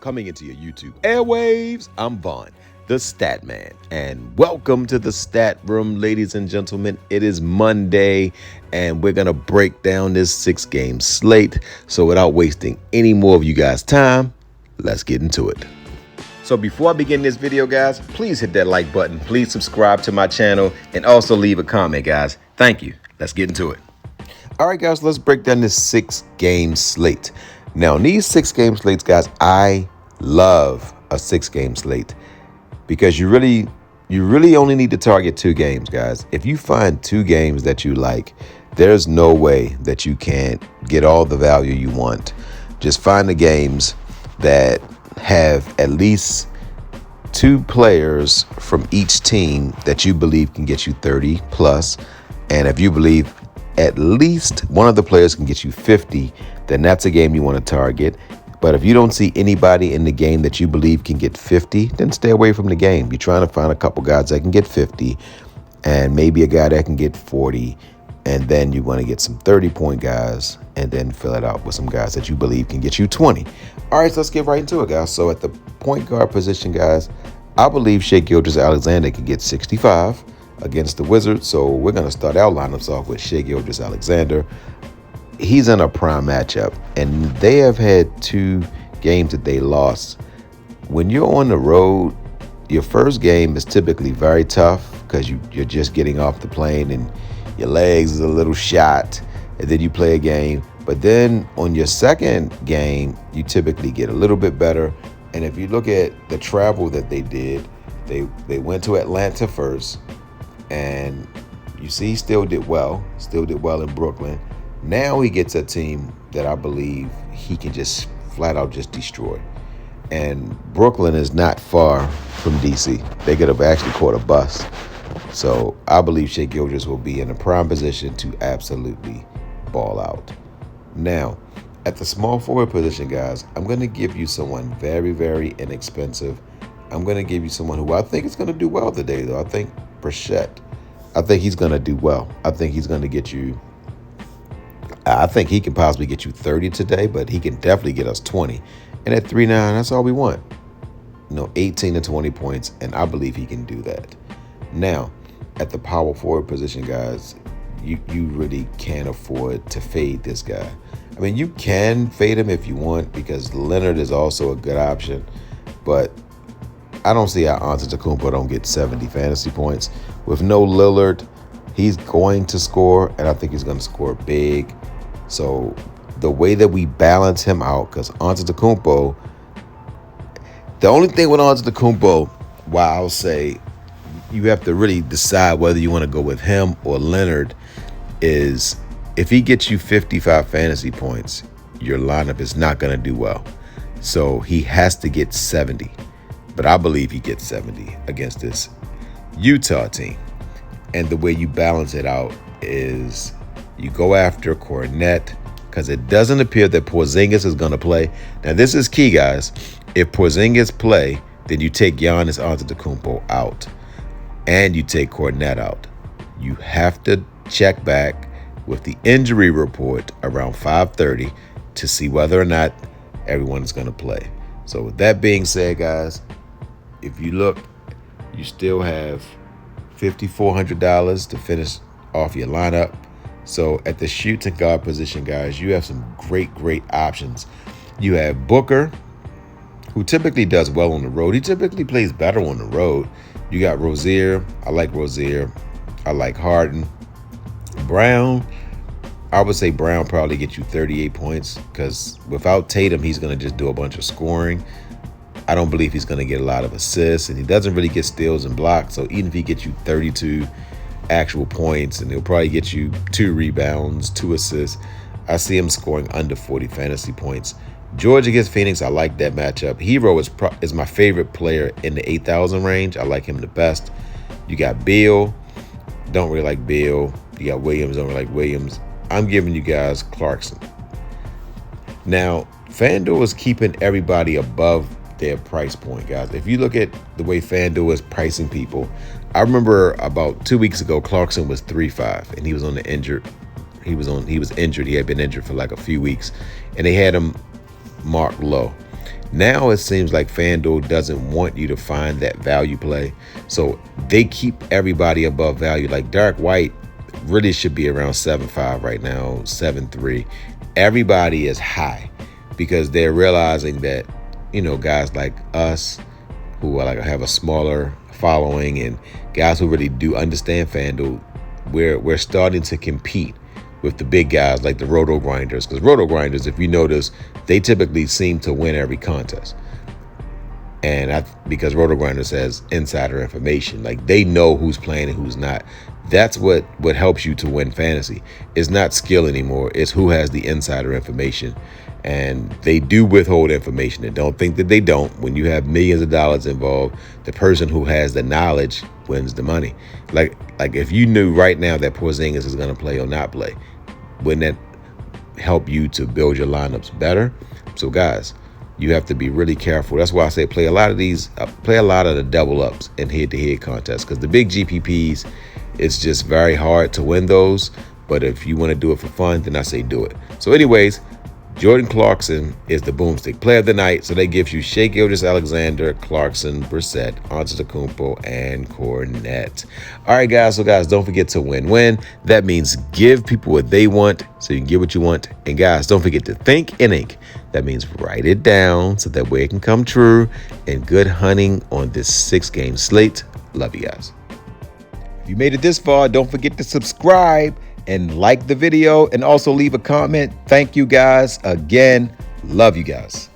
coming into your YouTube airwaves. I'm Vaughn, the Statman, and welcome to the Stat Room, ladies and gentlemen. It is Monday, and we're gonna break down this 6-game slate. So without wasting any more of you guys' time, let's get into it. So before I begin this video, guys, please hit that like button. Please subscribe to my channel and also leave a comment, guys. Thank you. Let's get into it. All right, guys, let's break down this 6-game slate. Now, in these 6-game slates, guys, I love a 6-game slate because you really only need to target 2 games, guys. If you find 2 games that you like, there's no way that you can't get all the value you want. Just find the games that have at least 2 players from each team that you believe can get you 30 plus. And if you believe at least one of the players can get you 50, then that's a game you want to target. But if you don't see anybody in the game that you believe can get 50, then stay away from the game. You're trying to find a couple guys that can get 50 and maybe a guy that can get 40. And then you want to get some 30-point guys and then fill it out with some guys that you believe can get you 20. All right, so let's get right into it, guys. So at the point guard position, guys, I believe Shai Gilgeous-Alexander can get 65 against the Wizards. So we're going to start our lineups off with Shai Gilgeous-Alexander. He's in a prime matchup, and they have had 2 games that they lost. When you're on the road, your first game is typically very tough because you're just getting off the plane and your legs is a little shot, and then you play a game. But then on your second game, you typically get a little bit better. And if you look at the travel that they did, they went to Atlanta first, and you see he still did well in Brooklyn. Now he gets a team that I believe he can just flat out just destroy. And Brooklyn is not far from DC. They could have actually caught a bus. So I believe Shai Gilgeous will be in a prime position to absolutely ball out. Now, at the small forward position, guys, I'm going to give you someone very, very inexpensive. I'm going to give you someone who I think is going to do well today, though. I think Brissett. I think he's going to do well. I think he's going to get you, I think he can possibly get you 30 today, but he can definitely get us 20. And at 3.9, that's all we want. 18 to 20 points, and I believe he can do that. Now, at the power forward position, guys, you really can't afford to fade this guy. I mean, you can fade him if you want because Leonard is also a good option, but I don't see how Antetokounmpo don't get 70 fantasy points. With no Lillard, he's going to score, and I think he's going to score big. So the way that we balance him out, because Antetokounmpo, the only thing with Antetokounmpo, why I'll say you have to really decide whether you want to go with him or Leonard, is if he gets you 55 fantasy points, your lineup is not going to do well. So he has to get 70. But I believe he gets 70 against this Utah team. And the way you balance it out is you go after Kornet because it doesn't appear that Porzingis is going to play. Now, this is key, guys. If Porzingis play, then you take Giannis Antetokounmpo out and you take Kornet out. You have to check back with the injury report around 5:30 to see whether or not everyone is going to play. So with that being said, guys, if you look, you still have $5,400 to finish off your lineup. So at the shooting guard position, guys, you have some great options. You have Booker, who typically does well on the road. He typically plays better on the road. You got Rozier. I like Rozier. I like Harden. Brown, I would say Brown probably gets you 38 points because without Tatum, he's going to just do a bunch of scoring. I don't believe he's going to get a lot of assists, and he doesn't really get steals and blocks. So even if he gets you 32 actual points, and he'll probably get you 2 rebounds, 2 assists, I see him scoring under 40 fantasy points. George against Phoenix, I like that matchup. Hero is my favorite player in the 8,000 range. I like him the best. You got Beal. Don't really like Beal. You got Williams. Don't really like Williams. I'm giving you guys Clarkson. Now, Fanduel is keeping everybody above their price point, guys. If you look at the way Fanduel is pricing people, I remember about 2 weeks ago, Clarkson was 3.5, and he was on the injured. He was injured. He had been injured for like a few weeks, and they had him marked low. Now it seems like FanDuel doesn't want you to find that value play. So they keep everybody above value. Like Derek White really should be around 7.5 right now, 7.3. Everybody is high because they're realizing that, you know, guys like us who are like have a smaller following and guys who really do understand FanDuel, we're starting to compete with the big guys like the roto grinders, because roto grinders, if you notice, they typically seem to win every contest. And because roto grinders has insider information, like they know who's playing and who's not. That's what helps you to win fantasy. It's not skill anymore. It's who has the insider information. And they do withhold information. And don't think that they don't. When you have millions of dollars involved, the person who has the knowledge wins the money. Like if you knew right now that Porzingis is going to play or not play, wouldn't that help you to build your lineups better? So guys, you have to be really careful. That's why I say play a lot of the double ups and head-to-head contests, because the big GPPs, it's just very hard to win those. But if you want to do it for fun, then I say do it. So anyways, Jordan Clarkson is the boomstick player of the night. So that gives you Shai Gilgeous-Alexander, Clarkson, Brissett, Antetokounmpo, and Cornette. All right, guys. So, guys, don't forget to win-win. That means give people what they want so you can get what you want. And, guys, don't forget to think and ink. That means write it down so that way it can come true. And good hunting on this 6-game slate. Love you guys. If you made it this far, don't forget to subscribe and like the video and also leave a comment. Thank you guys again. Love you guys.